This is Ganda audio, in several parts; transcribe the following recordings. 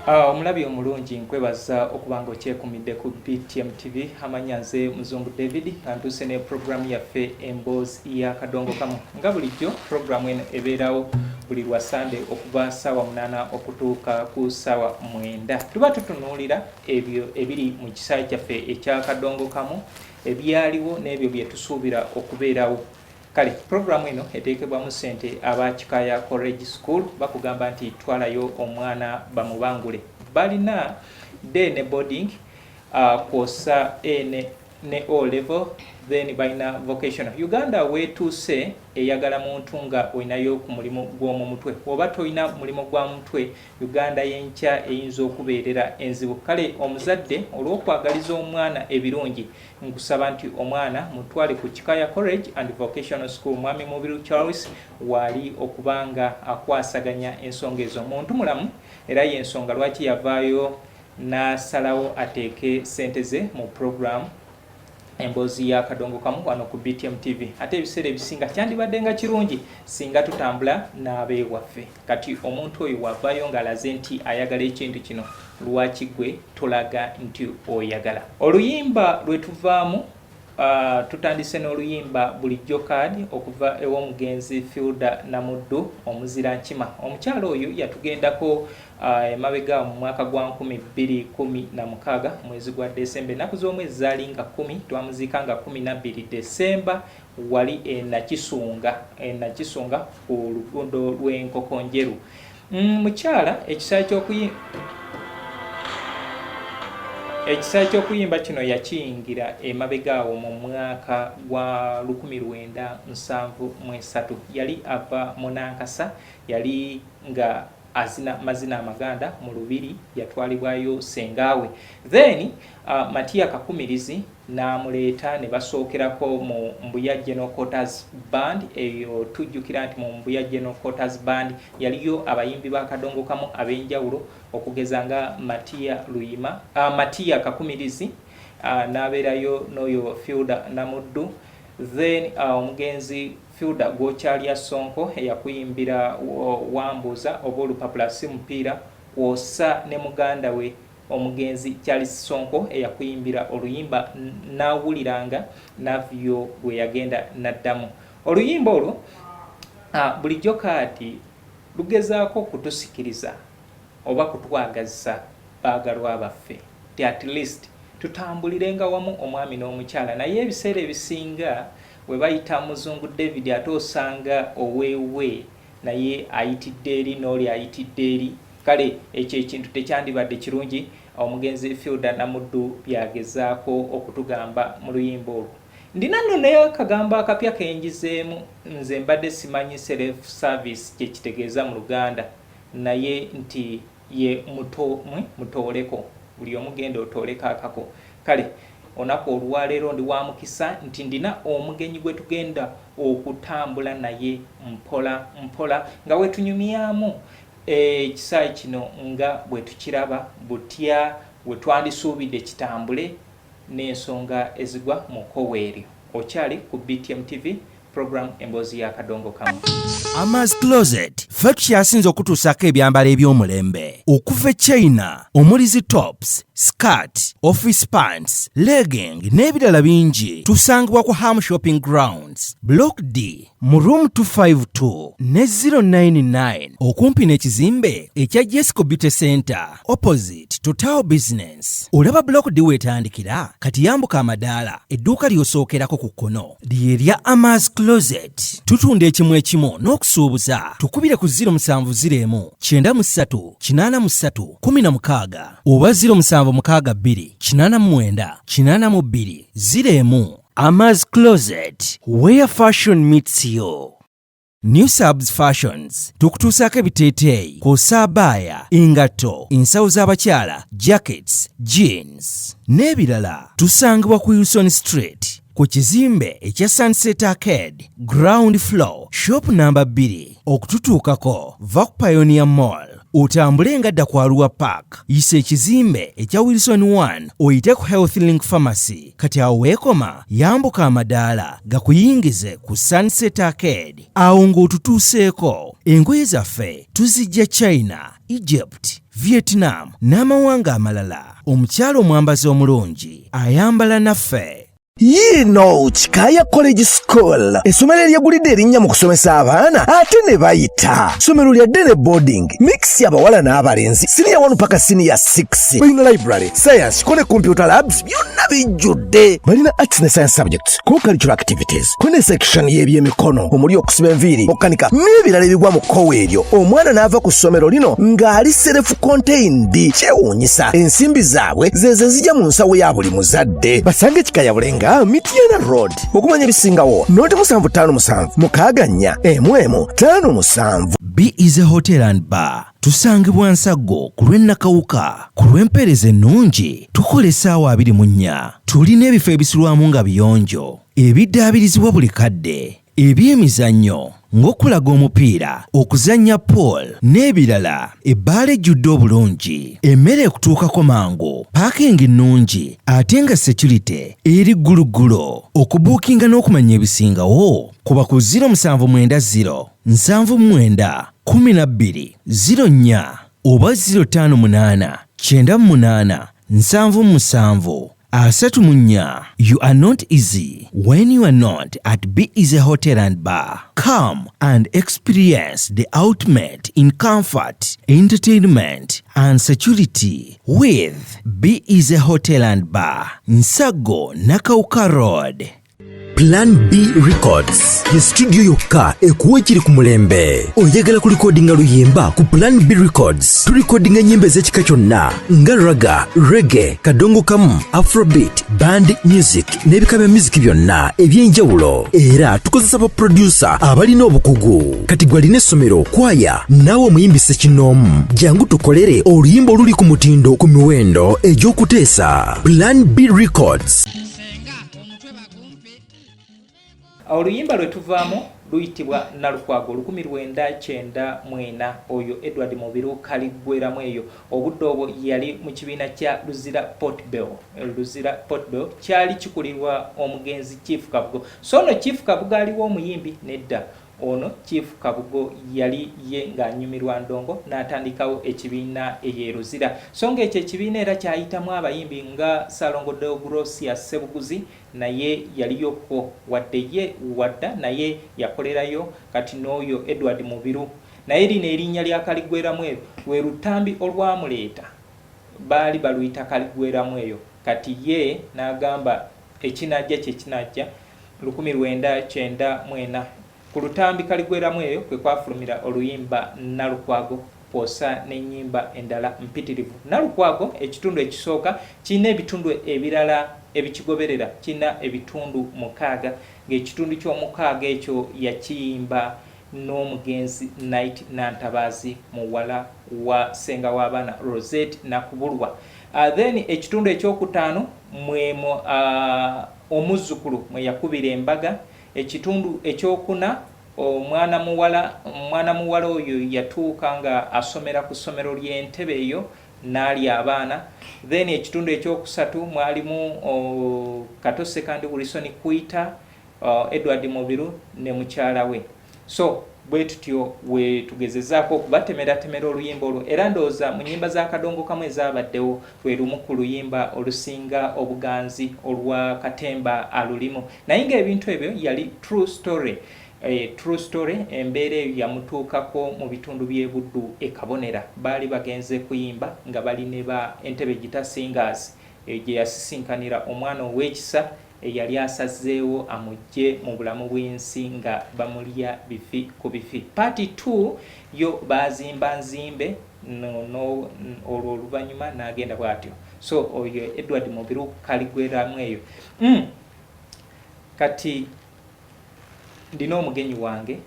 Omulabi omulungi nkwebaza okubanga okyekumidde ku BTM TV. Amanya nze Muzungu David antuse ne programu yaffe emboozi ya kadongo kamu. Nga bulijjo programu eno ebeerawo buli lwa Sunday okuva ssaawa 8 okutuuka ku ssaawa 9. Tuba tutunuulira ebyo ebiri mu kisaawe kyaffe ekya kadongo kamu, ebyaliwo n'ebyo bye tusuubira okubeerawo. Kale programu eno eteekebwamu ssente aba Kikaya College School. Bakugamba nti twalayo omwana bamubangule. Balina day ne boarding kwosa ne O level, then balina vocational. Uganda wetuuse eyagala muntu nga olinayo ku mulimu gw'omu mutwe. Oba toyina mulimu gwa mutwe, Uganda y'enkya eyinza okubeerera enzibu. Kale omuzadde olw'okwagaliza omwana ebirungi, nkusaba nti omwana mutwale ku Kikaya College and Vocational School. Mwami Mubiru Charles wali okubanga akwasaganya ensonga ezo. Muntu mulamu era y'ensonga lwaki yavaayo n'asalawo ateeke ssente ze mu programu emboozi ya kadongo kamu wano ku BTM TV. Ate ebiseera ebisinga kyandibadde nga kirungi singa tutambula n'abeewaffe. Kati omuntu oyo wavaayo ng'alaze nti ayagala ekintu kino, lwaki gwe tolaga nti oyagala. Oluyimba lwe tuvaamu, tutandise n'oluyimba bulijjo kaadi okuva ew'omugenzi Fielder Namuddu omuzira nkima. Omukyalo oyo yatugendako emabega mu mwaka gwa 2016 mwezi gwa Desemba. Ennaku z'omwezi zaali nga 10, twamuziika nga 12 Desemba wali Nakisunga ku luguudo lw'Enkokonjeru. Mukyala ekisaawe ky'okuyimba kino yakiyingira emabega awo mu mwaka gwa 1973. Yali ava mu Nankasa, yali nga azina mazina amaganda mu lubiri, yatwalibwayo sengaawe. Then Matiya Kakumirizi n'amuleeta ne basookerako mu Mbuya General Quarters Band. Eyo tujjukira nti mu Mbuya General Quarters Band yaliyo abayimbi ba kadongo kamu ab'enjawulo okugeza nga Matiya Kakumirizi, n'abeerayo n'oyo Fielder Namuddu. Then omugenzi Fielder Gwokyalya Sonko eyakuyimbira Wambuza oba olupapula si mupiira, kwosa ne muganda we omugenzi Charles Sonko eyakuyimbira oluyimba n'awuliranga navyo gwe yagenda naddamu. Oluyimba olwo bulijjo kaadi lugezaako kutusikiriza oba kutwagazisa baagalwa baffe ti at least tutambulirenga wamu omwami n'omukyala. Naye ebiseera ebisinga we bayita Muzungu David ate osanga oweewe naye ayitidde eri n'oli ayitidde eri. Kale ekyo ekintu tekyandibadde kirungi. Omugenzi Fielder Namuddu byagezaako okutugamba mu luyimba olwo. Ndina nno naye akagamba akapya kenjizeemu, nze mbadde simanyi self service kye kitegeeza mu Luganda, naye nti ye mutooleko, buli omugenda otooleko akako. Kale onaku olwaleero ndi wa mukisa nti ndina omugenyi gwe tugenda okutambula naye mpola mpola nga wetunyumyamu ekisaawe kino nga bwe tukiraba butya we twandisuubidde kitambule n'ensonga ezigwa mu koweeri. Okyali ku BTM TV program emboozi ya kadongo kamu. Amaz Closet ffe tukyasinza okutuusaako ebyambalo eby'omulembe okuva China omuli zi tops, skirt, office pants, legging n'ebirala bingi. Tusangibwa ku Ham Shopping Grounds, Block D mu room 252 ne 099 okumpi n'ekizimbe ekya Jesco Beauty Center opposite Total Business. Olaba Block D wetandikira, kati yambuka amadaala edduuka ly'osookerako ku kkono lye lya Amaz Closet. Tutunda ekimu n'okusuubuza. Tukubire ku 0701 93 83 16 oba 0762 89 82 01. Amaz Closet, where fashion meets you. New Subs Fashions tukutuusaako ebiteeteeyi kw'ossa abaya, engatto, ensawo z'abakyala, jackets, jeans n'ebirala. Tusangibwa ku Wilson Street ku kizimbe ekya Sunset Arcade ground floor shop number 2. Okututuukako va ku Pioneer Mall, otambule nga dda ku Arua Park, yisa ekizimbe ekya Wilson 1 oyite ku Health Link Pharmacy. Kati awo weekoma yambuka amadaala gakuyingize ku Sunset Arcade. Awo ng'otutuuseeko. Engoye zaffe tuzijja China, Egypt, Vietnam n'amawanga amalala. Omukyala omwambazi omulungi ayambala naffe. Yino Chikaya College School. Essomero eryegulidde erinnya mu kusomesa abaana ate ne bayita. Ssomero lya ddene boarding. Mix y'abawala n'abalenzi. Senior 1 paka senior 6. Balina library, science, kone computer labs byonna bijjudde. Balina arts ne science subjects, co-curricular activities. Kone section y'ebyemikono, omuli okusiba enviiri, okukanika n'ebirala ebigwa mu kkowe eryo. Omwana n'ava ku ssomero lino ng'ali self-contained. Kyewuunyisa. Ensimbi zaabwe ze zijja mu nsawo ya buli muzadde. Basange Chikaya Bulenga Mityana Road. Okumanya ebisingawo noti 757 mukaganya emwemu 57. B is a hotel and bar. Tusangibwa Nsago ku lw'Ennakawuka. Ku lw'empeereza ennungi tukola essaawa 24. Tulina ebifo ebisulwamu nga biyonjo, ebiddaabirizibwa buli kadde, ebyemizannyo ng'okulaga omupiira, okuzannya pool n'ebirala. Ebbaala ejjudde obulungi, emmere ekutuukako mangu, paakingi nnungi ate nga security eri gguluggulo. Okubuukinga n'okumanya ebisingawo kuba ku 070 79 12 04 oba 058 98 77 34. You are not easy when you are not at B is a hotel and bar. Come and experience the ultimate in comfort, entertainment and security with B is a hotel and bar. Nsago Nakauka Road. Plan B Records ye studio yokka ekuwa ekiri ku mulembe. Oyagala ku recordinga luyimba ku Plan B Records. Tu recordinga nyimba ez'ekika kyonna nga raga, reggae, kadongo kamu, afrobeat, band music n'ebika bya music byonna eby'enjawulo. Era tukozesa ba producer abalina obukugu. Kati gwalina essomero, kwaya, naawe omuyimbise kinoomu. Jangu tukolere oluyimba oluli ku mutindo ku miwendo egy'okuteesa. Plan B Records. Oluyimba lwe tuvaamu luyitibwa Nalukwago 1994. Oyo Edward Mubiru kaliggweramu eyo. Obudde obwo yali mu kibiina kya Luzira Portbell. Luzira Portbell kyali kikulirwa omugenzi Chief Kabugo. So no Chief Kabugo aliwo omuyimbi nedda. Ono Chief Kabugo yali ye ng'anyumirwa ndongo n'atandikawo ekibiina eyeruzira. So ng'ekyo ekibiina era kyayitamu abayimbi nga Salongo Deogrosia Sebuguzi naye yaliyoko wadda naye yakolerayo kati n'oyo Edward Mubiru. Naye lino erinnya lya Kaligweramu eyo we Lutambi olwamuleeta baali baluyita Kaligweramu eyo. Kati ye n'agamba ekinajja kye kinajja 1994. Ku Lutambi Kaligweramu eyo kwe kwafulumira oluyimba Nalukwago posa n'ennyimba endala mpitirivu. Nalukwago ekitundu ekisooka kirina ebitundu ebirala ebikigoberera, kirina ebitundu 6 ng'ekitundu ky'omukaaga ekyo yakiyimba n'omugenzi Night Nantabazi muwala wa ssenga w'abaana Rosette Nakubulwa. Then ekitundu ekyokutaano mwemo omuzzukulu mwe yakubira embaga. Ekitundu ekyokuna omwana muwala oyo yatuuka nga asomera ku ssomero ly'Entebe eyo n'ali abaana. Then ekitundu ekyokusatu mwalimu Katose kandi Wilson Kwita, Edward Mubiru ne mukyala we. So bwe tutyo we tugezezaako okubatemera oluyimba olwo. Era ndowooza mu nnyimba za Kadongo Kamu ezabaddewo lwe lumu ku luyimba olusinga obuganzi olwa Katemba Alulimu. Naye ng'ebintu ebyo yali true story. True story, embeera eyo yamutuukako mu bitundu by'e Buddu e Kabonera. Baali bagenze kuyimba nga bali ne ba Entebbe Gita Singers gye yasisinkanira omwana ow'ekisa eyali asazeewo amujje mu bulamu bw'ensi nga bamulya bifi ku bifi. Part 2 yo bazimba nzimbe olwo oluvannyuma n'agenda bw'atyo. So oyo Edward Mubiru Kaligweramu eyo. Kati ndina omugenyi wange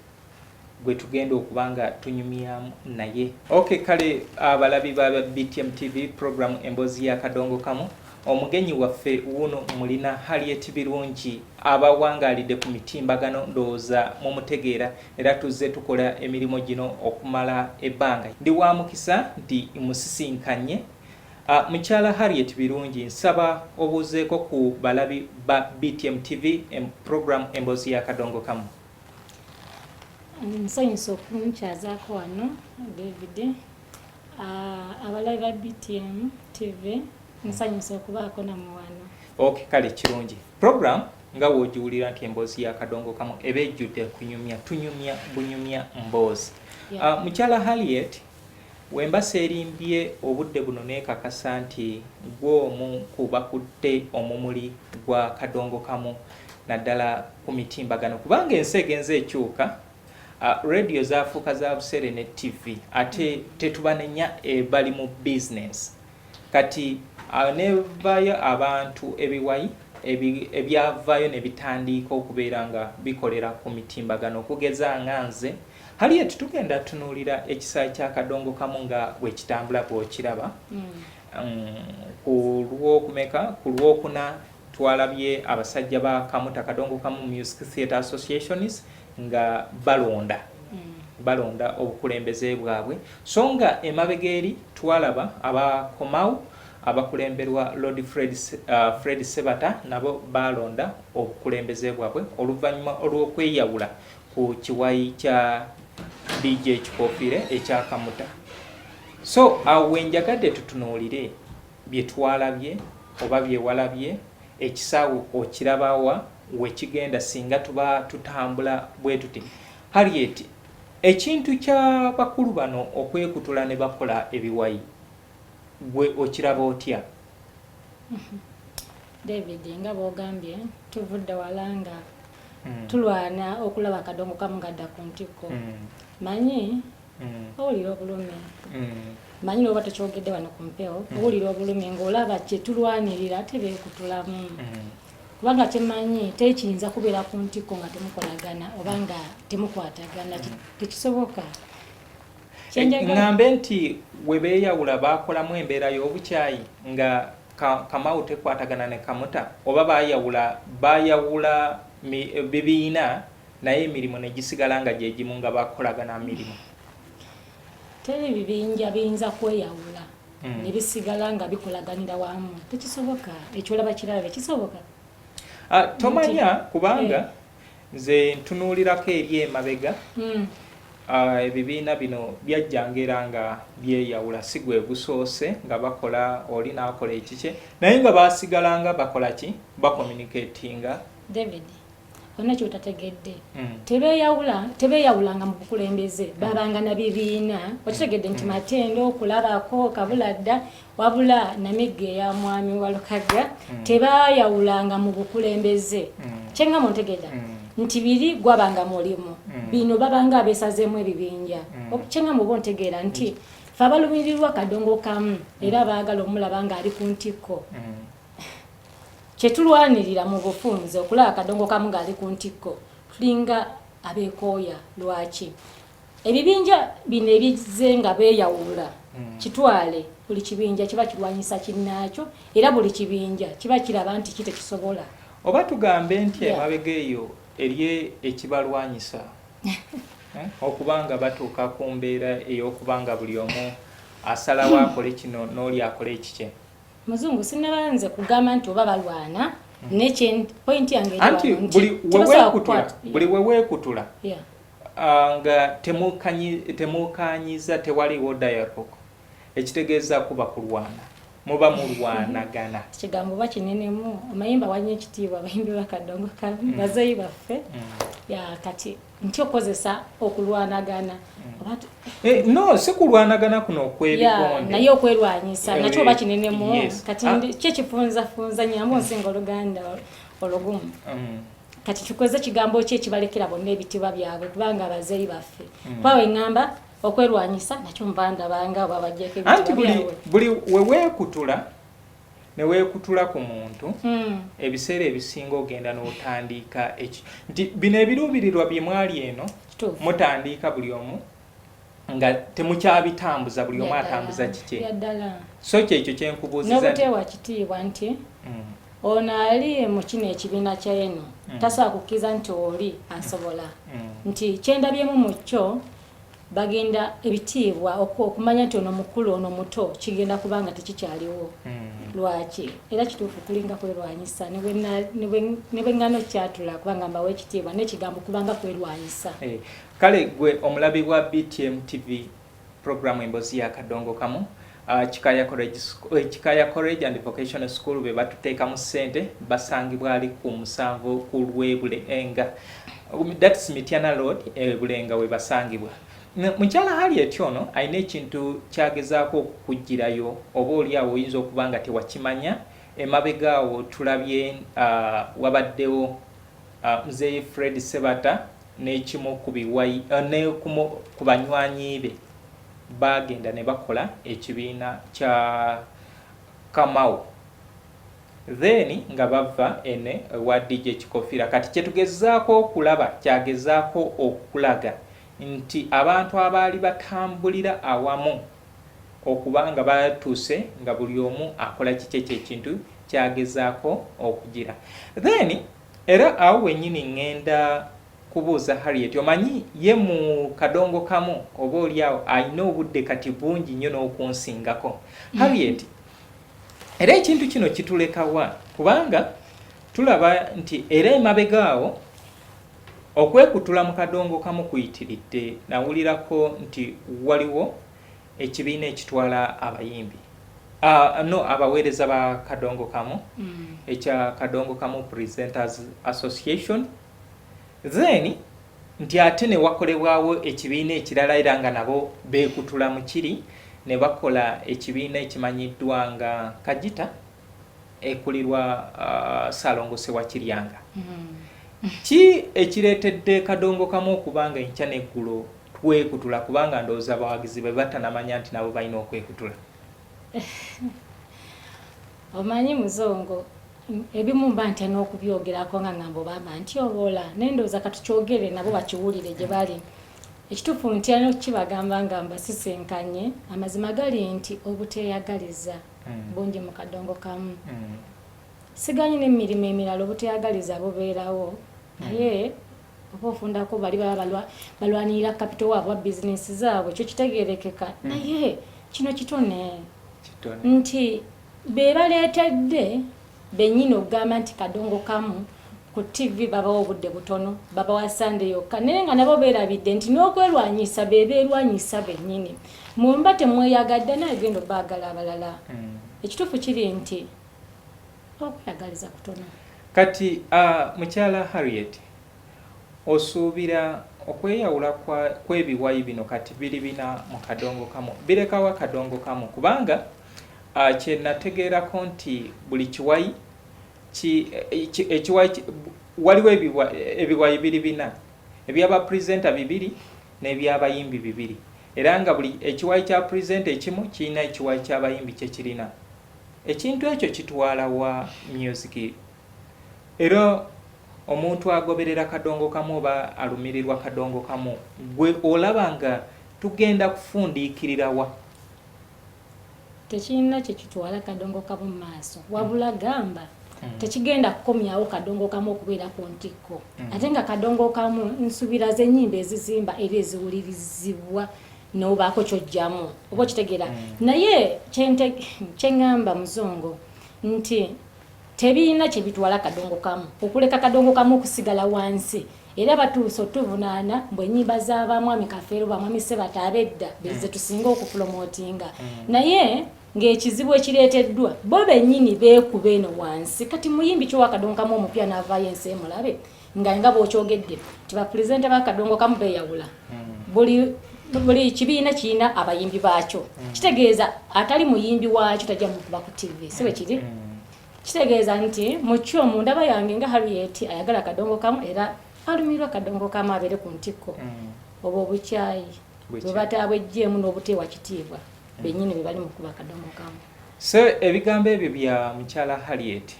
gwe tugenda okubanga tunyumyamu naye. Okay, kale abalabi ba BTM TV program Emboozi ya Kadongo Kamu. Omugenyi waffe wuno mulina Harriet Birungi abawangalidde ku mitimbagano ndowooza mumutegeera era tuzze tukola emirimu gino okumala ebbanga. Ndi wa mukisa nti musisinkanye. Mukyala Harriet Birungi nsaba obuuzeeko ku balabi ba BTM TV program Emboozi ya Kadongo Kamu. Nsanyusa okunkyazaako wano David. Abalabi ba BTM TV nsanyusa okubaako nammwe wano. Okay, kale kirungi. Program nga wogiwulira nti emboozi ya kadongo kamu eba ejjudde tunyumya bunyumya mboozi. Mukyala Harriet wembasa erimbye obudde buno neekakasa nti gw'omu ku bakutte omumuli gwa kadongo kamu naddala ku mitimbagano kubanga ensi egenze ekyuka. Radio zaafuuka za busere ne TV ate tetubanenya bali mu business kati nevayo abantu ebiwayi ebyavayo ne bitandiika okubeera nga bikolera ku mitimbagano okugeza nganze Harriet tugenda tunuulira ekisaayi kya kadongo kamu nga bwe kitambula bw'okiraba. Ku lwokuna twalabye abasajja ba Kamuta Kadongo Kamu Music Theatre Associations nga balonda obukulembeze bwabwe so nga emabega eri twalaba abakomau abakulemberwa Lord Fred Sebata nabo balonda obukulembeze bwabwe oluvannyuma olw'okweyawula ku kiwayi kya DJ Kikofire ekya Kamuta. So wenjagadde tutunuulire bye twalabye oba bye walabye ekisaawe okirabawa wekigenda singa tuba tutambula bwe tuti. Harriet, ekintu kya bakulu bano okwekutula ne bakola ebiwayi gwe okiraba otya? David nga bw'ogambye tuvudde walanga tulwana okulaba kadongo kamu gadda ku ntiko. Manyi owulira obulumi manyi oba tekyogedde wano ku mpewo owulira obulumi ng'olaba kye tulwanirira tebeekutulamu kubanga kyemanyi tekiyinza kubeera ku ntiko nga temukolagana oba nga temukwatagana tekisoboka. Ngambe nti we beeyawula baakolamu embeera y'obukyayi nga Kamau tekwatagana ne Kamuta oba baayawula bibiina naye emirimu ne gisigala nga gye gimu nga bakolagana mirimu. Teri bibinja biyinza kweyawula ne bisigala nga bikolaganira wamu tekisoboka. Ekyo olaba kiraba kisoboka. Tomanya kubanga nze ntunuulirako eri emabega ebibiina bino byajjangera nga byeyawula si gwe busoose nga bakola oli n'akola ekikye naye nga basigalanga bakola ki bakommunicatinga. David ona kyotategedde tebeeyawulanga mu bukulembeze babanga na bibiina okitegedde nti Matendo okulabako Kabuladda wabula Namigga eya mwami wa Lukaga tebaayawulanga mu bukulembeze kyenga muntegedda nti biri gwabanga mulimu bino babanga abeesazeemu ebibinja kyenga mubo ntegeera nti fe abalumirirwa kadongo kamu era baagala omulaba nga ali ku ntikko kyetulwanirira mu bufunze okulaba kadongo kamu ng'ali ku ntikko tulinga abeekooya. Lwaki ebibinja bino ebize nga beeyawula kitwale buli kibinja kiba kirwanyisa kinnaakyo era buli kibinja kiba kiraba nti kitekisobola oba tugambe nti emabega eyo eri ekibalwanyisa okubanga batuuka ku mbeera ey'okubanga buli omu asalawo akole kino n'oli akole ekikye. Muzungu sinabanze kugamba nti oba balwana point yange anti buli weweekutula nga temukanyiza tewaliwo dialogue ekitegeeza kuba kulwana muba mulwanagana. Kigambo bakinenemu amayimba wanya ekitiibwa abayimbi bakadongo kamu bazeeyi baffe kati nti okozesa okulwanagana no si kulwanagana kuno okwebigonde naye okwerwanyisa nakyo bakinenemu kati kyekifunzafunza nyambo nsinga Oluganda olugumu kati tukoze kigambo ki ekibalekera bonna ebitiibwa byabwe kubanga abazeeyi baffe kwawe ngamba okwerwanyisa nakyo mbandabanga babajjeko ebitiibwa byabwe. Buli weweekutula ne weekutula ku muntu ebiseera ebisinga ogenda n'otandika nti bino ebiruubirirwa bye mwali eno mutandiika buli omu nga temukyabitambuza buli omu atambuza kike so kyekyo kyenkubuuziza n'obuteewa kitiibwa nti ono ali mu kino ekibiina kya eno tasobola kukkiriza nti oli asobola nti kyendabyemu mu kyo bagenda ebitiibwa okumanya nti ono mukulu ono muto kigenda kubanga tekikyaliwo. Lwaki era kituufu kulinga kwerwanyisa ne bwe ngano kyatula kubanga mbawe ekitiibwa n'ekigambo kubanga kwerwanyisa. Kale gwe omulabi wa BTM TV program emboozi ya kadongo kamu Chikaya College and Vocational School be batuteekamu ssente basangibwa ali ku 7 ku Lwebule enga that's Mityana Road Bulenga we basangibwa. Mukyala Harriet ono ayina ekintu kyagezaako okukugirayo oba oli awo oyinza okuba nga tewakimanya. Emabegaawo tulabye wabaddewo Mzee Fred Sebata n'ekimu ku banywanyi be bagenda ne bakola ekibiina kya Kamau then nga bava ene wa DJ Kikofira. Kati kyetugezaako okulaba kyagezaako okulaga nti abantu abaali batambulira awamu okuba nga batuuse nga buli omu akola kiki ekintu kyagezaako okugira. Then era awo wennyini ngenda kubuuza Harriet, omanyi ye mu kadongo kamu oba oli awo ayina obudde kati bungi nnyo n'okunsingako. Harriet, era ekintu kino kitulekawa kubanga tulaba nti era emabegaawo okwekutula mu kadongo kamu kuyitiridde. Nawulirako nti waliwo ekibiina ekitwala abayimbi abaweereza ba kadongo kamu ekya kadongo kamu Presenters Association. Then nti ate ne wakolebwawo ekibiina ekirala era nga nabo beekutula mu kiri ne bakola ekibiina ekimanyiddwa nga Kajita ekulirwa Salongose wa Kiryanga. Ki ekireetedde kadongo kamu okubanga enkya n'eggulo twekutula kubanga ndowooza abawagizi be batanamanya nti nabo balina okwekutula? Omanyi muzongo ebimu mba ntya n'okubyogerako nga ngamba obamba nti oboola nendowooza katukyogere nabo bakiwulire gye bali. Ekituufu ntya n'okukibagamba nga mbasisenkanye amazima gali nti obuteeyagaliza bungi mu kadongo kamu. Siganyi n'emirimu emirala obuteeyagaliza bubeerawo naye oba ofundako bali baba balwanirira kapito waabwe bizinesi zaabwe ekyo kitegeerekeka naye kino kitone nti be baleetedde bennyini okugamba nti kadongo kamu ku TV babawo obudde butono babawa Sunday yokka naye nga nabo beerabidde nti n'okwerwanyisa beerwanyisa bennyini mumba temweyagadde naye genda obaagala abalala. Ekituufu kiri nti okweyagaliza kutono. Kati mukyala Harriet, osuubira okweyawula kw'ebiwayi bino kati biri bina mu kadongo kamu birekawa kadongo kamu kubanga kye nategeerako nti buli kiwayi waliwo ebiwayi biri bina ebyaba presenter bibiri n'ebyabayimbi bibiri era nga buli ekiwayi kya presenter ekimu kirina ekiwayi ky'abayimbi kye kirina. Ekintu ekyo kitwala wa music era omuntu agoberera kadongo kamu oba alumirirwa kadongo kamu gwe olaba nga tugenda kufundiikirira wa? Tekirina kye kitwala kadongo kamu maaso wabula gamba tekigenda kukomyawo kadongo kamu okubeera ku ntikko. Ate nga kadongo kamu nsubira z'ennyimba ezizimba era eziwulirizibwa n'obaako kyojjamu oba okitegeera. Naye kyeŋŋamba muzongo nti tebirina kye bitwala kadongo kamu okuleka kadongo kamu okusigala wansi era batuuse otuvunaana mbwe ennyimba z'abamwami Kafeero bamwami Sebata abedda beze tusinga okupromotinga naye ng'ekizibu ekireeteddwa bo bennyini beekuba eno wansi. Kati muyimbi kyowa kadongo kamu omupya n'avaayo ensi emulabe nga bw'okyogedde ti bapulezenta ba kadongo kamu beeyawula. Buli kibiina kirina abayimbi baakyo. Kitegeeza atali muyimbi waakyo tajja mukuba ku TV si bwe kiri. Kitegeeza nti mu kyo mu ndaba yange nga Harriet ayagala kadongo kamu era alumirwa kadongo kamu abeere ku ntikko oba obukyayi bwe bataabwejjeemu n'obuteewa kitiibwa bennyini be bali mu kuba kadongo kamu. So ebigambo ebyo bya mukyala Harriet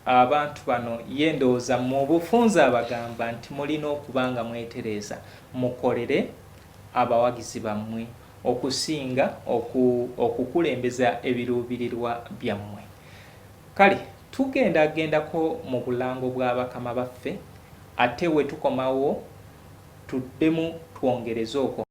abantu bano yendooza mu bufunza abagamba nti mulina okuba nga mwetereeza mukolere abawagizi bammwe okusinga okukulembeza ebiruubirirwa byammwe. Kale tugendagendako mu bulango bw'abakama baffe ate we tukomawo tuddemu twongereze okwo.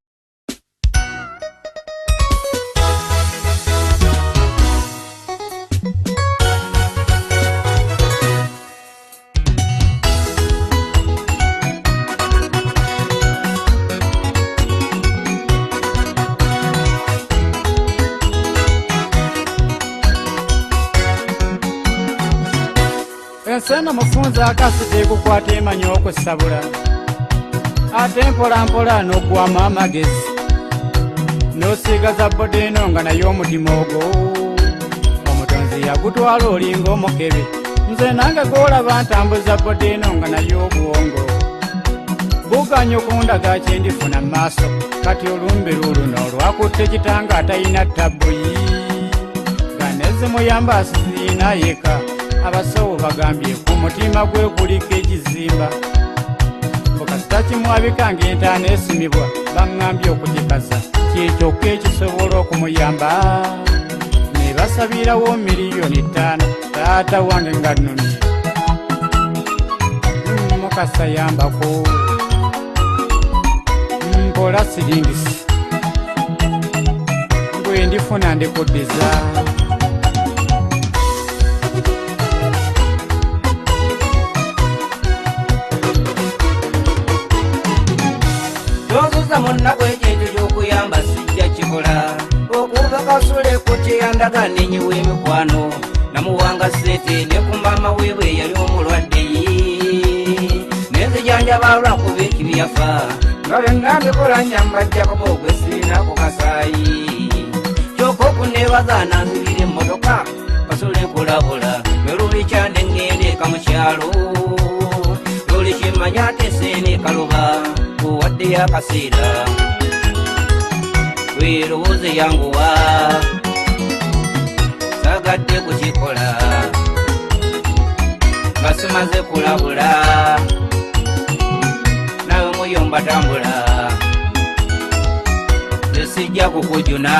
ensena mufunza akasite kukwata emanyi okusabula ate mpolampola n'oggwamu amagezi n'osiiga za bodeno nga naye omutima ogwo omutonzi yagutwala olinga omukebe nze nange gwolaba ntambuza bodeno nga naye obwongo buganya okundaga kyendifuna mu maaso kati olumbe luuluno lwakutte kitanga atalina tabbuyi ganezimuyamba asizina yeka abasawo bagambye ku mutima gwe kuliko ekizimba bukasita kimwabika ng'entaana esimibwa baŋŋambye okugikaza kyekyokka ekisobola okumuyamba ne basabirawo miliyoni 5 taata wange nga nnumye mukasa yambako mpola siringisi bwe ndifuna ndikuddiza tozuza munnako ekintu ky'okuyamba sijja kikola okuva kasule ku kyeyandaga nenyiwa emikwano namuwanga sente ne ku maama weebwe yali omulwadde nenzijanjaba lwakuba ekibi yafa nga byonna mbikola nyambajjako boogwe sirina ku kasaayi kyokka okuneebaza nanzibira emmotoka kasule nkulabula lwe luli kyande ŋŋende eka mu kyalo luli kimanya ate seene kaluba wadde akaseera weerowooze yanguwa sagadde kukikola nga simaze kulabula nawe muyomba tambula nze sijja kukujuna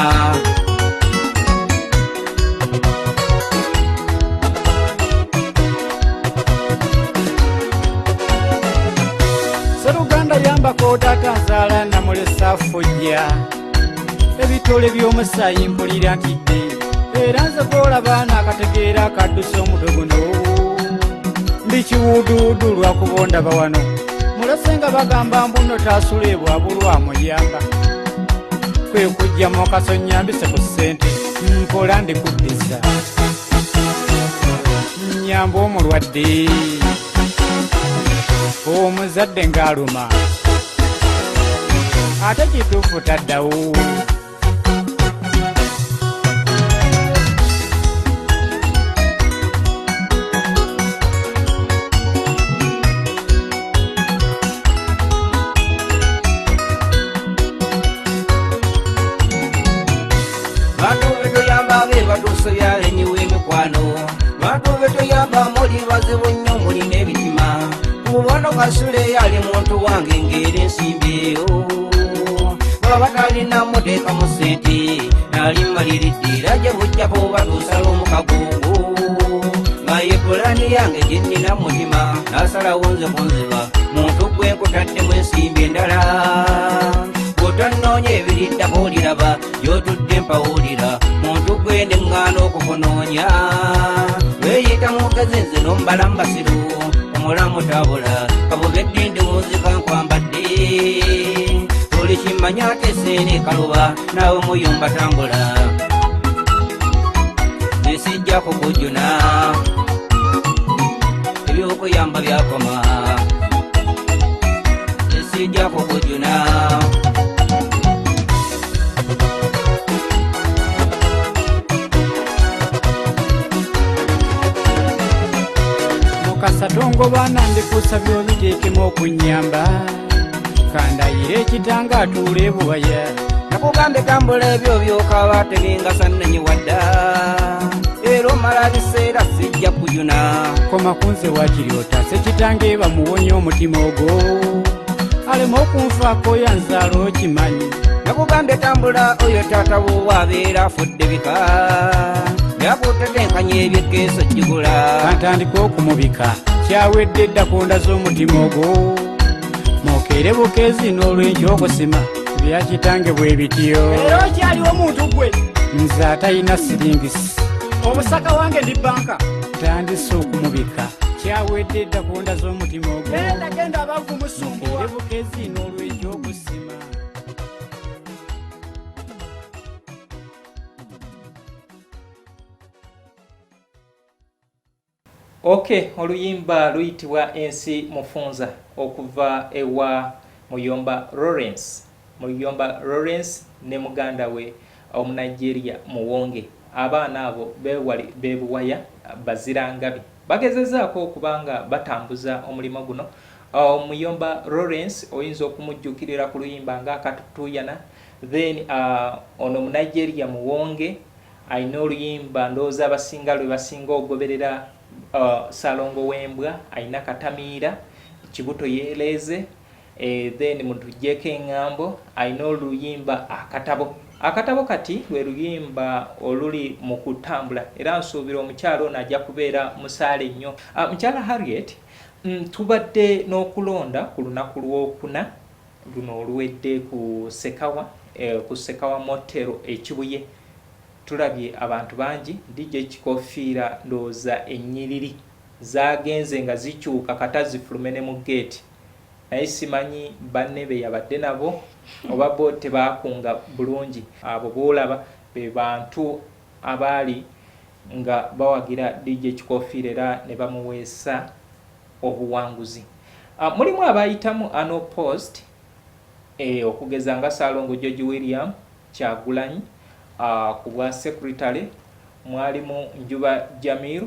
Seruganda yambako taata nzaala namulesa fujja ebitole by'omusaayi mpulira ntidde era nze gwolaba naakategeera akaddusa omutwe guno ndikiwuduwudu lwakuba ondaba wano mulese nga bagamba mbuno taasuleebwa bulwa muyamba kwe kujjamu akasonyambise ku ssente mpola ndikuddiza nyamba omulwadde omuzadde ng'aluma ate kituufu taddawo bantu betuyamba be batusobya enyiwa emikwano bantu betuyamba muli bazibu nnyo mulina ebitima kubono kasule yali muntu wange ngeri ensimbiyo baba batalina muteeka mu sente nali mmaliridde era gye bujjako batusala omukagugu naye pulani yange gye nnina mutima nasalawo nze kunziba muntu gwe nkutaddemu ensimbi endala bw'otannoonya ebiriddako oliraba gy'otudde mpawulira muntu gwe neŋŋaana okukunoonya weeyita mugezi nze n'ombala mbasiru omulamu tabula kabugedde ndi muzika nkwambadde tuli kimanya ate seene kaluba naawe muyumba tambula nesijja kukujuna ebyokuyamba byakoma nesijja kukujuna kasatongo baana ndikuusa byobiteekemu okunyamba kandayire ekitanga atuula ebubaya nakugambe tambula ebyo byokaba tebingasa nnenyiwadda era omala biseera sijja kujuna koma kunze wakiryota sekitanga eba muwonya omutima ogwo alema okunfaako yanzaala okimanyi nakugambe tambula oyo taata wowe abeera afudde bika byakutetenkanya ebyekeeso jjigula kantandika okumubika kyawedde eddakonda z'omutima ogwo mwokeere bukeezi n'olwenkyo okusima byakitange bwe bityo era okyaliwo omuntu gwe nze atalina siringisi obusaka wange ndi banka tandise okumubika kyawedde eddakonda z'omutima ogwo genda abakumusumbuwa bukeezi n'olwenkyo okusima Okay, oluyimba luyitibwa Ensi Mufunza okuva ewa Muyomba Lawrence. Muyomba Lawrence ne muganda we Omunigeria Muwonge. Abaana abo bebuwaya bazirangabi. Bagezezaako okubanga batambuza omulimo guno. Muyomba Lawrence oyinza okumujjukirira ku luyimba nga Akatutuyana. Then ono Munigeria Muwonge ayina oluyimba ndowooza abasinga lwe basinga ogoberera Salongo w'embwa, ayina Katamiira, Kibuto yeeleze. Then Mutujjeko Eŋŋambo ayina oluyimba Akatabo. Akatabo kati lwe luyimba oluli mu kutambula era nsuubira omukyalo ono ajja kubeera musaale nnyo. Mukyala Harriet, tubadde n'okulonda ku lunaku lw'okuna luno oluwedde ku Sekawa Motero Kibuye. Tulabye abantu bangi DJ Kikofiira ndowooza ennyiriri zagenze nga zikyuka kata zifulume ne mu gate. Naye simanyi banne be yabadde nabo oba bo tebaakunga bulungi. Abo boolaba be bantu abaali nga bawagira DJ Kikofiira era ne bamuweesa obuwanguzi. Mulimu abayitamu Ano Post okugeza nga Salongo George William Kyagulanyi, ku bwa secretary mwalimu Njuba Jamil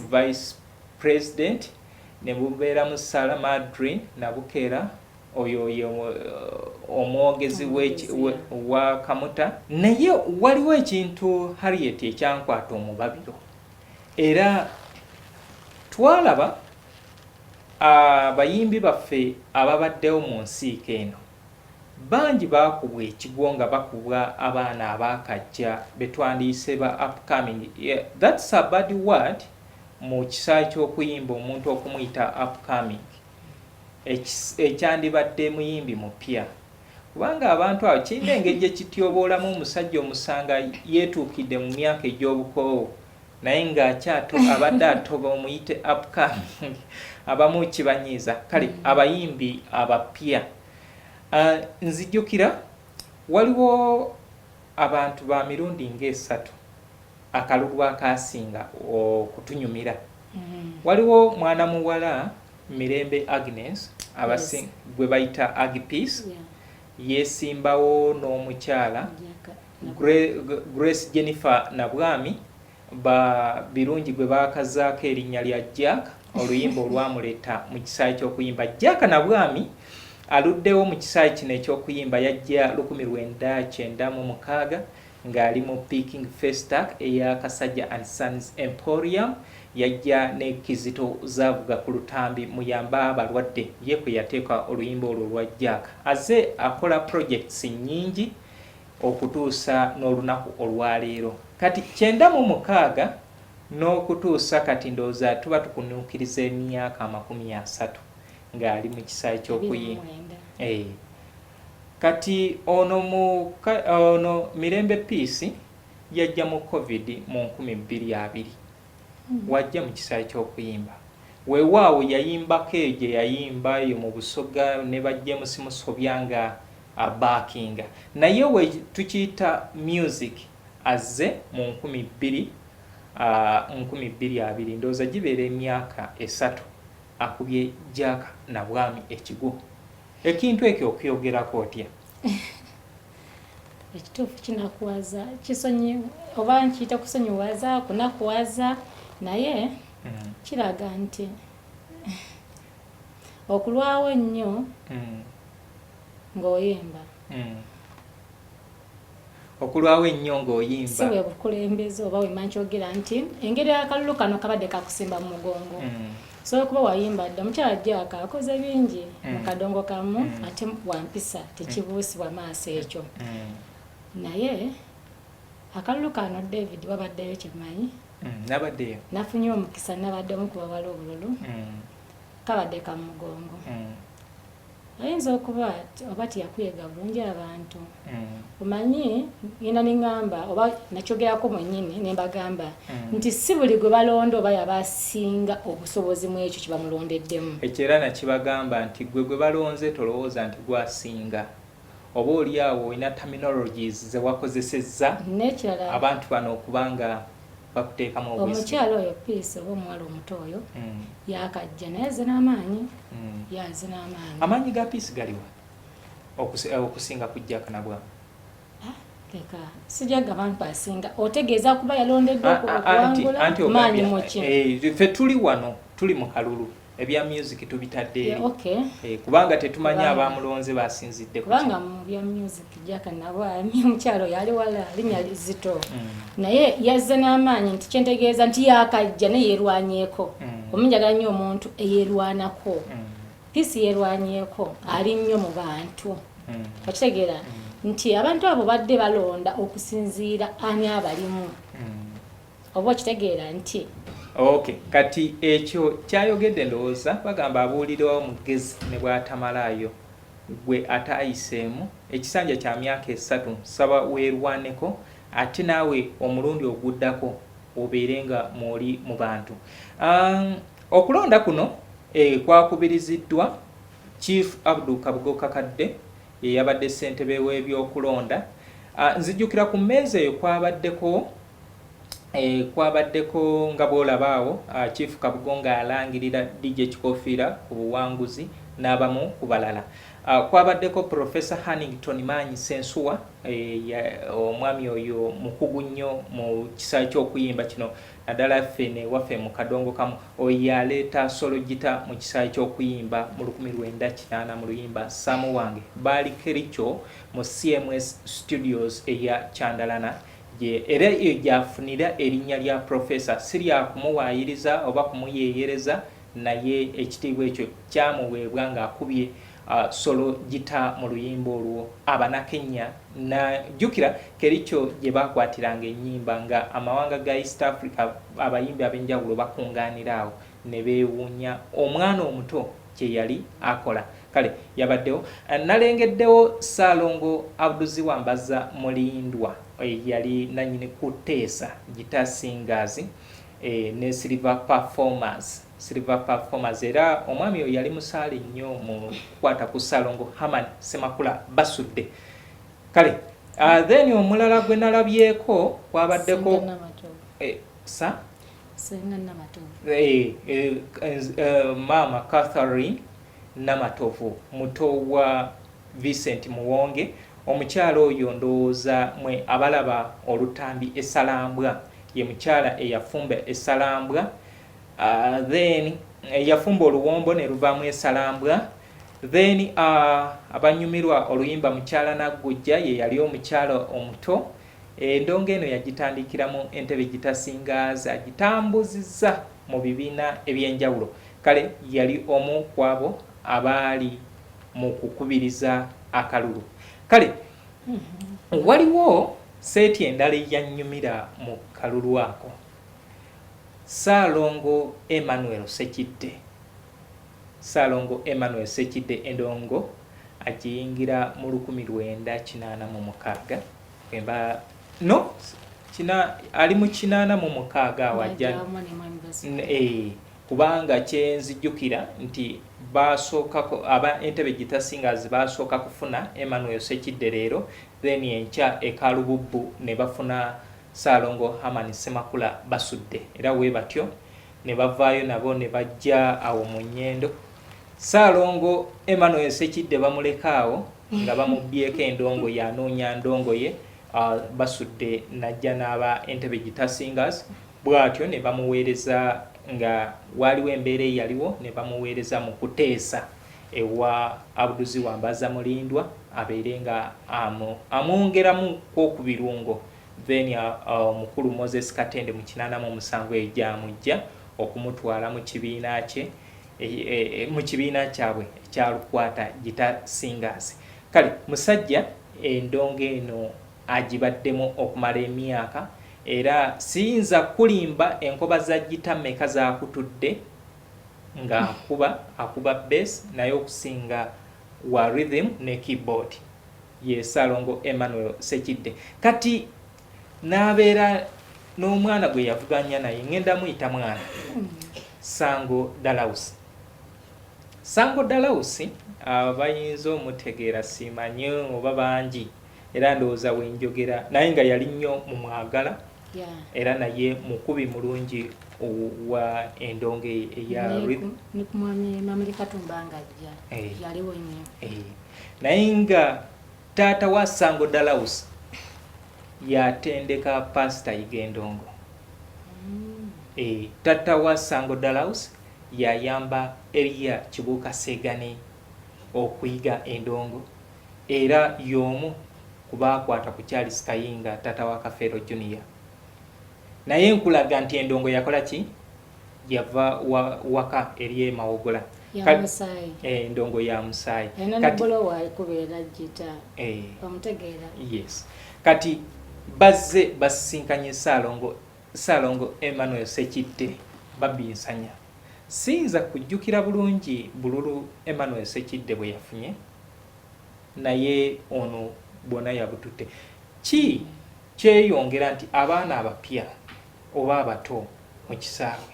vice president, ne bubeeramu Sala Madrin Nabukera oyo omwogezi wa Kamuta. Naye waliwo ekintu Harriet ekyankwata omubabiro era twalaba abayimbi baffe ababaddewo mu nsiike eno bangi baakubwa ekigo nga bakubwa abaana abaakajja betwandiise ba upcoming. That's a bad word mu kisaayi ky'okuyimba omuntu okumuyita upcoming. Ekyandibadde muyimbi mupya kubanga abantu abo kirina engeri gye kityoboolamu omusajja omusanga yeetuukidde mu myaka egy'obukoowu naye abadde atoba omuyite upcoming. Abamu kibanyiiza. Kale abayimbi abapya nzijjukira waliwo abantu ba mirundi ng'esatu akalulu akaasinga okutunyumira. Waliwo mwana muwala Mirembe Agnes gwe bayita Agpiece, yeesimbawo n'omukyala Grace Jennifer Nabwami birungi gwe baakazaako erinnya lya Jack, oluyimba olwamuleeta mu kisaayi ky'okuyimba. Jack Nabwami aluddewo mu kisaayi kino eky'okuyimba yajja 1996 ng'ali mu Peking Festac eya Kasajja and Sons Emporium. Yajja ne Kizito Zaavuga ku lutambi muyamba abalwadde, ye kwe yateeka oluyimba olwo lwa Jack. Aze akola projects nnyingi okutuusa n'olunaku olwaleero. Kati 96 n'okutuusa kati ndowooza tuba tukunuukiriza emyaka 30 ng'ali mu kisaayi ky'okuyimba. Kati ono Mirembe Peace yajja mu COVID mu 2020. Wajja mu kisaayi ky'okuyimba. Weewaawo yayimbako gye yayimba eyo mu Busoga ne James Musobya nga abaakinga. Naye we tukiyita music azze mu 2020 ndowooza gibeera emyaka 3 akubye Jack Nabwami ekigo. Ekintu ekyo okyogerako otya? Ekituufu kinakuwaza kisonyi oba nkiyita kusonyiwaza kunakuwaza naye kiraga nti okulwawo ennyo ng'oyimba. Okulwawo ennyo ng'oyimba si bwe bukulembeze oba wema nkyogera nti engeri akalulu kano kabadde kakusimba mu mugongo. So kuba wayimba dda mukyala Jack akoze bingi mu kadongo kamu ate wampisa tekibuusibwa maaso ekyo. Naye akalulu kano David wabaddeyo kimanyi? Nabaddeyo. Nafunye omukisa nabadde mu kubawala obululu. Kabadde ka mugongo. Ayinza okuba oba tiyakuyega bulungi abantu. Omanyi ngenda ningamba oba nakyogerako mwennyini ne mbagamba nti si buli gwe balonda oba yabasinga obusobozi mu ekyo kye bamulondeddemu. Ekyo era nakibagamba nti gwe balonze tolowooza nti gwasinga. Oba oli awo olina terminologies ze wakozesezza n'ekirala abantu bano okubanga bakuteekamu obwesige. Omukyalo oyo Peace oba omuwala omuto oyo yakajja naye azina amaanyi. Yazina amaanyi. Amaanyi ga Peace galiwa okusinga kujja Kanabwa? Leka sijaga bantu asinga otegeeza kuba yalondeddwa okuwangula maanyi muki. Ffe tuli wano tuli mu kalulu ebya music tubitadde eri. Kubanga tetumanyi abamulonze basinzidde ku kubanga mu bya music Jack Nabwa omukyalo yali wala linnya Lizito naye yazze n'amaanyi nti kyentegeeza nti yakajja ne yerwanyeeko omunjagala nnyo omuntu eyerwanako Peace yerwanyeeko ali nnyo mu bantu okitegeera nti abantu abo badde balonda okusinziira ani abalimu oba okitegeera nti kati ekyo kyayogedde ndowooza bagamba abuulirawo omugezi ne bw'atamalaayo gwe atayiseemu ekisanja kya myaka 3 saba weerwaneko ate naawe omulundi oguddako obeerenga mwoli mu bantu. Okulonda kuno kwakubiriziddwa Chief Abdul Kabugo Kakadde yabadde ssentebe w'ebyokulonda. Nzijjukira ku mmeeza eyo kwabaddeko nga bw'olabaawo Chief Kabugo ng'alangirira DJ Kikofiira ku buwanguzi n'abamu ku balala. Kwabaddeko Professor Hannington Manyi Sensuwa omwami oyo mukugu nnyo mu kisaawe ky'okuyimba kino naddala ffene waffe mu kadongo kamu oyo yaleeta sologita mu kisaawe ky'okuyimba mu 1980 mu luyimba Samu wange baali Kericho mu CMS Studios eya Chandalana era eyo gyafunira erinnya lya Professor sirya kumuwaayiriza oba kumuyeeyereza naye ekitiibwa ekyo kyamuweebwa ng'akubye solo gita mu luyimba olwo Abanakenya najjukira Kericho gye bakwatiranga ennyimba nga amawanga ga East Africa abayimbi ab'enjawulo bakungaanira awo ne beewuunya omwana omuto kye yali akola. Kale yabaddewo nalengeddewo Ssaalongo Abduzi Wambaza Mulindwa yali nanyini kuteesa gita singers ne Silver Performers era omwami oyo yali musaale nnyo mu kukwata ku Ssaalongo Haman Semakula basudde. Kale then omulala gwe nalabyeko kwabaddeko Mama Catherine Namatovu muto wa Vincent Muwonge. Omukyala oyo ndowooza mwe abalaba olutambi Essalambwa ye mukyala eyafumba Essalambwa then yafumba oluwombo ne luvaamu Essalambwa then abanyumirwa oluyimba mukyala Naggujja ye yali omukyala omuto. Endongo eno yagitandikiramu Entebbe Gita Singers agitambuzizza mu bibiina ebyenjawulo. Kale yali omu ku abo abaali mu kukubiriza akalulu. Kale waliwo seeti endala eyanyumira mu kalulu ako Ssaalongo Emmanuel Sekidde endongo agiyingira mu 1986 ali mu 86 wajja kubanga kyenzijjukira nti basookako aba Entebbe Gita Singers basooka kufuna Emmanuel Sekidde leero then enkya ekalububbu ne bafuna Ssaalongo Haman Semakula basudde era we batyo ne bavaayo nabo ne bajja awo mu nnyendo. Ssaalongo Emmanuel Sekidde bamuleka awo nga bamubbyeko endongo yanoonya ndongo ye basudde najja n'aba Entebbe Gita Singers bwatyo ne bamuweereza nga waliwo embeera eyaliwo ne bamuweereza mu kuteesa ewa Abduzi Wambaza Mulindwa abeere nga amwongeramu ku birungo then mukulu Moses Katende mu 87 ejamujja okumutwala mu kibiina kye mu kibiina kyabwe ekyalukwata Gita Singers. Kale musajja endongo eno agibaddemu okumala emyaka era siyinza kulimba enkoba za gita mmeka zaakutudde nga akuba bass naye okusinga wa rhythm ne keyboard ye Ssaalongo Emmanuel Sekidde. Kati n'abeera n'omwana gwe yavuganya naye ngenda muyita mwana Sango Dalausi abayinza omutegeera simanyi oba bangi era ndowooza wenjogera naye nga yali nnyo mu mwagala era naye mukubi mulungi wa endonge eya ni kumwami Mamuli Katumba ngajja yaliwo nnyo naye nga taata wa Sango Dalaus yatendeka Pastor Igendongo. Tata wa Sango Dalaus yayamba Elia Kibuuka Segane okuyiga endongo era y'omu kubakwata ku Charles Kayinga tata wa Kafeero Junior. Naye nkulaga nti endongo yakola ki? Yava waka Elie Mawogola. Endongo ya Musaayi. Kati kubeera jita. Omutegeera. Yes. Kati bazze basinkanye Saalongo Emmanuel Sekitte babinsanya. Sinza kujjukira bulungi Bululu Emmanuel Sekitte bwe yafunye naye ono bona yabutute. Ki kyeyongera nti abaana abapya oba abato mu kisaawe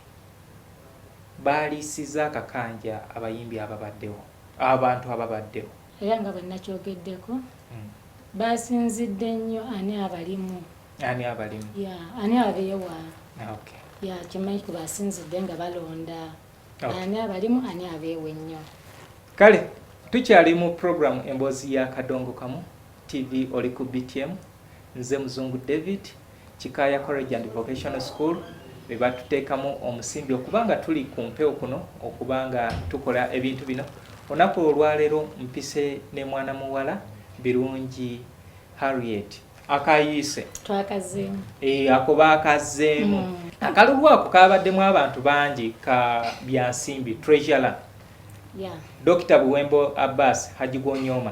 baalisiza akakanja abayimbi ababaddewo, abantu ababaddewo. Era nga bwe nakyogeddeko basinzidde nnyo ani abalimu. Ani abalimu? Ani abeewa. Okay. Kimanyi ku basinzidde nga balonda. Ani abalimu ani abeewa ennyo. Kale tukyali mu program Emboozi ya Kadongo Kamu TV oli ku BTM. Nze Muzungu David Kikaya College and Vocational School beba tuteekamu omusimbi okubanga tuli ku mpewo kuno okubanga tukola ebintu bino. Onaku olwaleero mpise ne mwana muwala Birungi Harriet akayise twakazeemu ako baakazeemu akalulu ako kabaddemu abantu bangi ka byansimbi treasurer Dr. Buwembo Abbas Hajigonyoma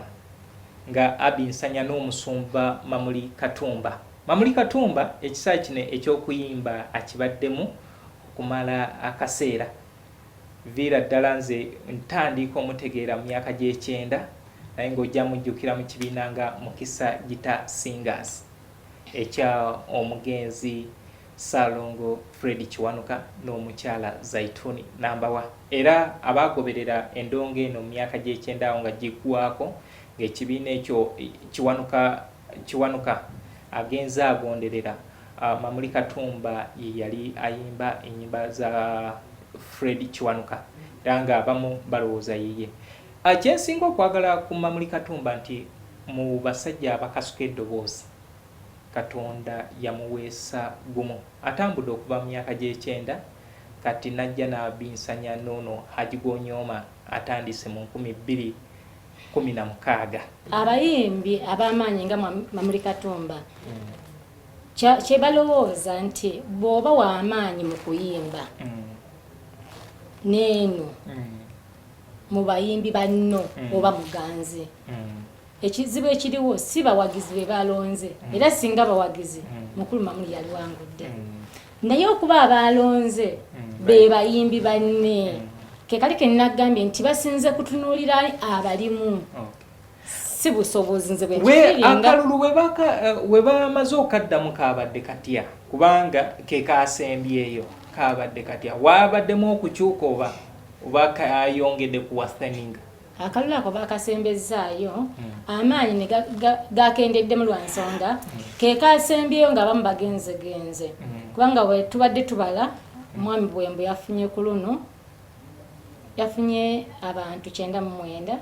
nga abinsanya n'omusumba Mamuli Katumba. Mamuli Katumba ekisaawe kino eky'okuyimba akibaddemu okumala akaseera viira ddala nze ntandika omutegeera mu myaka gy'ekyenda naye ng'ojja mujjukira mu kibiina nga Mukisa Gita Singers ekya omugenzi Saalongo Fred Kiwanuka n'omukyala Zaituni Nambawa. Era abagoberera endongo eno mu myaka gy'ekyenda awo nga giggwako ng'ekibiina ekyo Kiwanuka agenza agonderera Mamuli Katumba ye yali ayimba ennyimba za Fred Kiwanuka era nga abamu balowooza yiye. Kyensinga okwagala ku Mamuli Katumba nti mu basajja abakasuka eddoboozi Katonda yamuweesa gumu. Atambudde okuva mu myaka gy'ekyenda kati najja n'abinsanya noono Hajigonyoma atandise mu 2016. Abayimbi ab'amaanyi nga Mamuli Katumba kye balowooza nti bw'oba w'amaanyi mu kuyimba neeno mu bayimbi banno oba muganzi ekizibu ekiriwo si bawagizi be balonze era singa bawagizi mukulu Mamuli yali wangudde naye okuba abalonze be bayimbi banne kekali kenagambye nti basinze kutunuulira abalimu si busobozi nze akalulu we bamaze okaddamu kabadde katya kubanga ke kasembyeyo kabadde katya wabaddemu okukyuka oba kayongedde ku watheninga. Akalulu ako bakasembezaayo amaanyi ne gakendedde mu lwansonga ke kasembyeyo nga bamu bagenzegenze kubanga we tubadde tubala omwami Buwembo yafunye ku luno yafunye abantu 99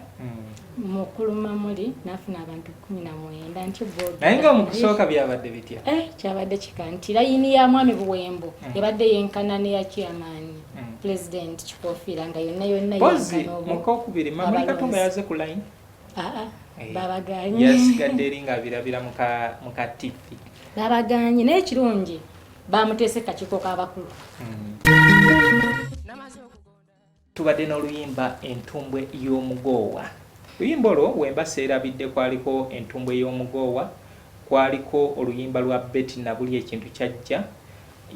mukulu Mamuli nafuna abantu 19 nti bodo naye nga mu kusooka byabadde bitya kyabadde kikanti layini ya mwami Buwembo yabadde yenkana ne ya chairman president Kikofira nga yonna yenkana obo mukokubiri Mamuli Katumba yaze ku line babaganye yasigadde eringa birabira muka TV babaganye naye kirungi bamuteese kakiko k'abakulu. Tubadde n'oluyimba entumbwe y'omugoowa. Oluyimba olwo wemba seerabidde kwaliko entumbwe y'omugoowa, kwaliko oluyimba lwa Betty Nabuli ekintu kyajja,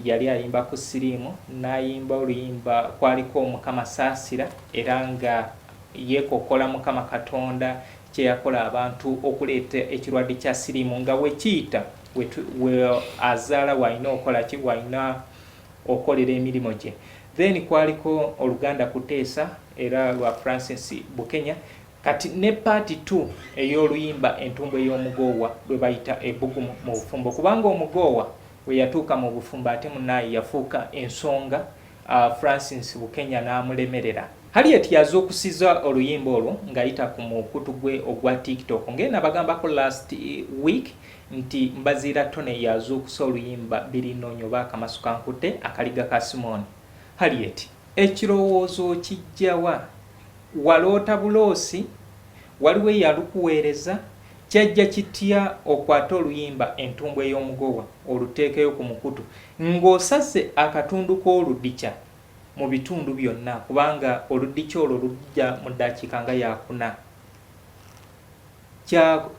yali ayimba ku siriimu, n'ayimba oluyimba kwaliko Mukama Saasira era nga yeekokola Mukama Katonda kye yakola abantu okuleeta ekirwadde kya siriimu nga we kiyita we azaala walina okola ki walina okolera emirimu gye. Then kwaliko oluganda kuteesa era lwa Francis Bukenya kati ne part 2 ey'oluyimba entumbwe y'omugoowa lwe bayita ebbugumu mu bufumbo kubanga omugoowa we yatuuka mu bufumbo ate munnaye yafuuka ensonga Francis Bukenya n'amulemerera. Harriet yazo okusiza oluyimba olwo ng'ayita ku mukutu gwe ogwa TikTok ngenda bagambako last week nti Mbazira Tone yazo okusa oluyimba Birinonyo Bakamasu Kankute akaliga ka Simon. Harriet, ekirowoozo kijjawa waloota buloosi waliwo yalukuweereza kyajja kitya okwata oluyimba Entumbwe y'Omugowa oluteekeyo ku mukutu ng'osaze akatundu k'oluddica mu bitundu byonna kubanga oluddica olwo lujja mu ddakiika nga yakuna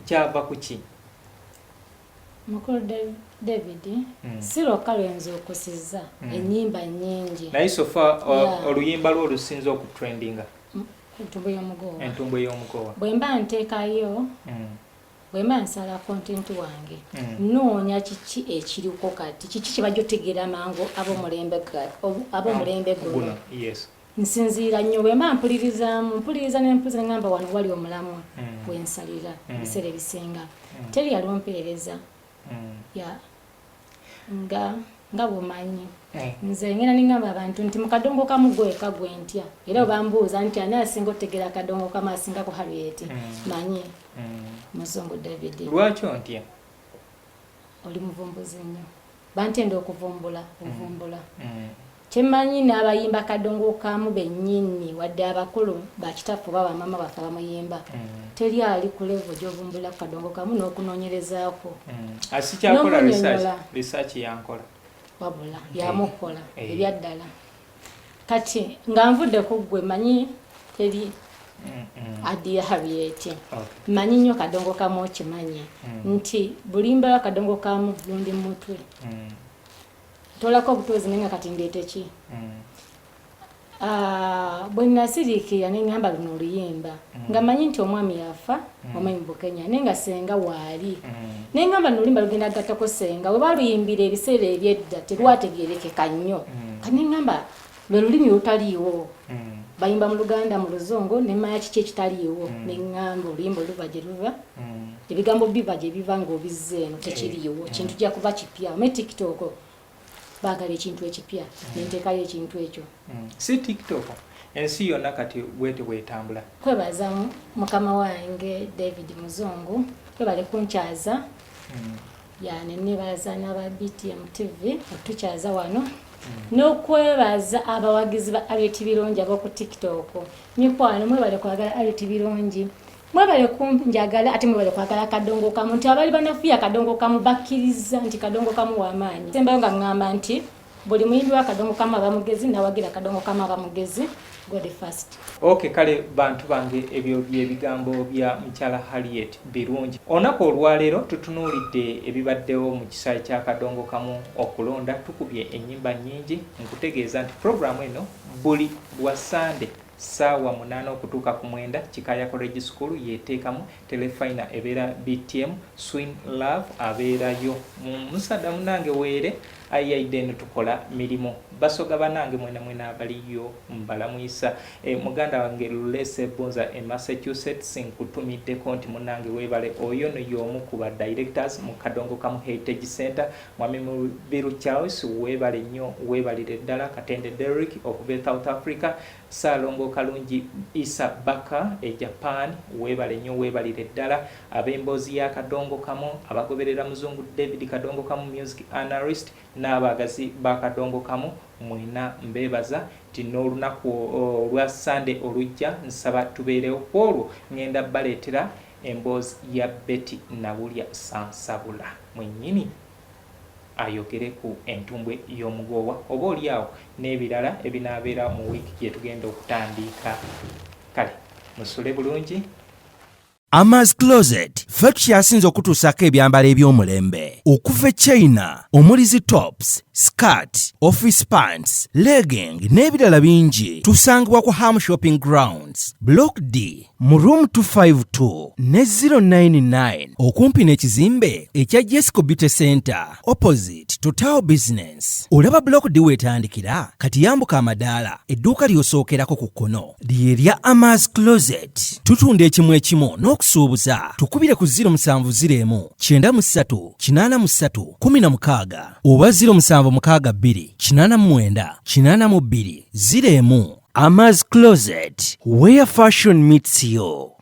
kyava ku ki? Mukulu David siroka lwenza okusiza ennyimba nnyingi naye sofa oluyimba lwo olusinza okutrendinga Entumbwe y'Omugowa bwe mba nteekayo bwe mba nsala content wange noonya kiki ekiriko kati kiki kye bajja otegeera mangu ab'omulembe guno nsinziira nnyo bwe mba mpuliriza n'empuliriza ngamba wano wali omulamu wensalira ebiseera ebisinga teri yalumpeereza nga bumanyi nze ngena ningamba abantu nti mukadongo kamu gweka gwe ntya era bambuuza nti ani asinga otegeera akadongo kamu asinga ku Harriet manyi Muzungu David. Lwaki ontya? Oli muvumbuzi nnyo bantenda okuvumbula kyemmanyi n'abayimba kadongo kamu bennyini wadde abakulu bakitafu baba mama bafa bamuyimba teri ali ku level gy'ovumbula ku kadongo kamu n'okunoonyerezaako asikyakola research yankola wabula yamukola ebyaddala kati nga nvudde ku ggwe manyi teri adi Harriet manyi nnyo kadongo kamu okimanyi nti bulimba wa kadongo kamu lundi mutwe tolako obutuuzi nenga kati ndeete ki bwe nasiriikirira nengamba luno oluyimba nga manyi nti omwami yafa omwami Bukenya nenga senga waali nengamba luno oluyimba lugenda gattako senga we baluyimbira ebiseera ebyedda terwategeerekeka nnyo kati nengamba lwe lulimi lutaliiwo bayimba mu Luganda mu Luzungu nemanya kiki ekitaliiwo nengamba oluyimba oluva gye luva ebigambo biva gye biva ng'obizza eno tekiriiwo kintu kya kuba kipya me TikTok baagala ekintu ekipya nenteekayo ekintu ekyo si TikTok ensi yonna kati bwete bwetambula kwebaza mukama wange David Muzungu kwebale kunkyaza nebaza n'aba BTM TV otukyaza wano n'okwebaza abawagizi ba Harriet Birungi ab'oku TikTok mikwano mwebale kwagala Harriet Birungi mwebale kunjagala ate mwebale kwagala kadongo kamu nti abali banafuya kadongo kamu bakkiriza nti kadongo kamu w'amaanyi sembayo nga ngamba nti buli muyimbi wa kadongo kamu abamugezi nawagira kadongo kamu abamugezi God first. Okay, kale bantu bange ebyo byebigambo bya mukyala Harriet Birungi. Onako olwaleero tutunuulidde ebibaddewo mu kisaayi kya kadongo kamu okulonda tukubye ennyimba nnyingi nkutegeeza nti programu eno buli lwa Sunday sawa 8 okutuuka ku 9 Kikaya College School yeteekamu telefina ebeera BTM Swing Love abeerayo musadda munange weere ayaidde tukola milimo basoga banange mwena abaliyo mbalamuyisa muganda wange Lulese Bonza Massachusetts nkutumiddeko nti munange weebale oyo no y'omu ku ba directors mu Kadongo Kamu Heritage Center mwami Mubiru Charles weebale nnyo weebalire ddala Katende Derrick okuva South Africa Salongo Kalungi Isa Baka Japan weebale nnyo weebalire ddala ab'emboozi ya Kadongo Kamu abagoberera Muzungu David Kadongo Kamu music analyst n'abagazi ba Kadongo Kamu mwina mbebaza tino olunaku olwa Sunday olujja nsaba tubeerewo olwo ngenda baleetera emboozi ya Betty Nawulya Sansabula mwennyini ayogere ku entumbwe y'omugowa oba oliawo n'ebirala ebinaabeera mu wiiki gye tugenda okutandika kale musule bulungi. Ama's Closet ffe tukyasinza okutuusako ebyambalo eby'omulembe okuva e China omuli zi tops skirt, office pants, legging n'ebirala bingi tusangibwa ku Ham Shopping Grounds, Block D mu room 252 ne 099 okumpi n'ekizimbe ekya Jesco Beauty Center opposite Total Business. Olaba Block D wetandikira kati yambuka amadaala edduuka ly'osookerako ku kkono lyerya Ama's Closet. Tutunda ekimu n'okusuubuza. Tukubire ku 0701 93 83 16 oba 0762 89 82 01. Ama's Closet, where fashion meets you.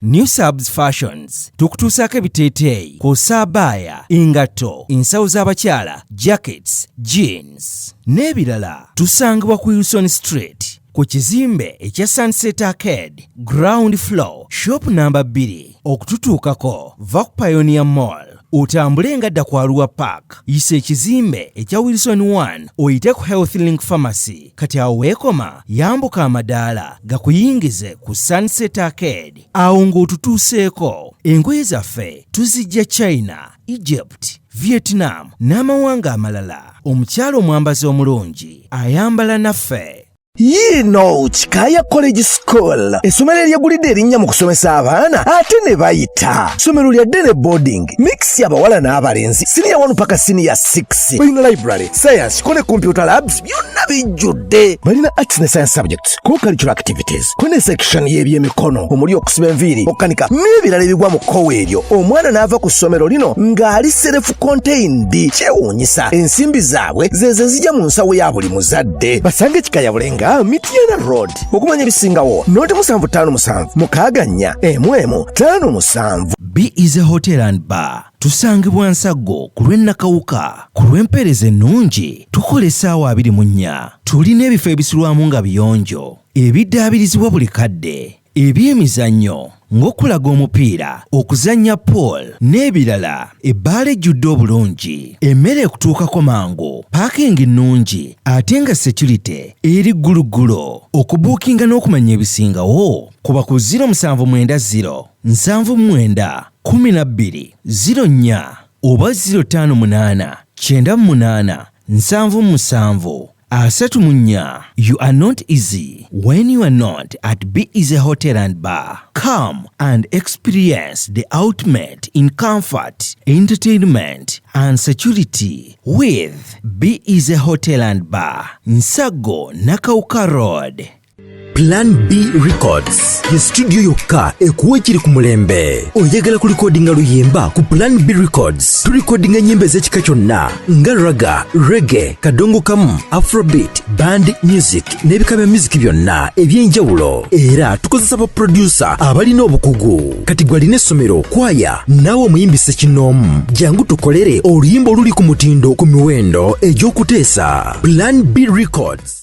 New Subs Fashions tukutuusaako ebiteeteeyi kw'ossa abaya, engatto, ensawo z'abakyala, jackets, jeans n'ebirala. Tusangibwa ku Wilson Street ku kizimbe ekya Sunset Arcade ground floor shop number 2. Okututuukako va ku Pioneer Mall otambule nga dda ku Arua Park, yisa ekizimbe ekya Wilson 1 oyite ku Health Link Pharmacy. Kati awo weekoma yambuka amadaala gakuyingize ku Sunset Arcade. Awo ng'otutuuseeko. Engoye zaffe tuzijja China, Egypt, Vietnam n'amawanga amalala. Omukyala omwambazi omulungi ayambala naffe. Yino Chikaya College School, essomero eryegulidde erinnya mu kusomesa abaana ate ne bayita. Ssomero lya Dene Boarding, mix y'abawala n'abalenzi, senior 1 paka senior 6. Balina library, science, kone computer labs, byonna bijjudde. Balina arts ne science subjects, co-curricular activities, kone section y'ebyemikono, omuli okusiba enviiri, okukanika n'ebirala ebigwa mu kkowe eryo. Omwana n'ava ku ssomero lino ng'ali self-contained. Kyewuunyisa, ensimbi zaabwe ze zijja mu nsawo ya buli muzadde. Basange Chikaya Bulenga Mityana Road. Okumanya ebisingawo noti 757 mukaganya emwemu 57. B is a hotel and bar. Tusangibwa Nsago ku lw'Ennakawuka. Ku lw'empeereza ennungi tukola essaawa 24. Tulina ebifo ebisulwamu nga biyonjo, ebiddaabirizibwa buli kadde, ebyemizannyo ng'okulaga omupiira, okuzannya pool n'ebirala. Ebbaala ejjudde obulungi, emmere ekutuukako mangu, paakingi nnungi ate nga security eri gguluggulo. Okubuukinga n'okumanya ebisingawo kuba ku 0790 79 12 04 oba 058 98 77 34. You are not easy when you are not at B is a hotel and bar. Come and experience the ultimate in comfort, entertainment and security with B is a hotel and bar. Nsago Nakauka Road. Plan B Records ye studio yokka ekuwa ekiri ku mulembe. Oyagala ku recordinga luyimba ku Plan B Records. Tu recordinga nyimbe z'ekika kyonna nga raga, reggae, kadongo kamu, afrobeat, band music n'ebika bya music byonna eby'enjawulo. Era tukozesa ba producer abalina obukugu. Kati gwalina essomero, kwaya, naawe omuyimbise kinoomu. Jangu tukolere oluyimba oluli ku mutindo ku miwendo egy'okuteesa. Plan B Records.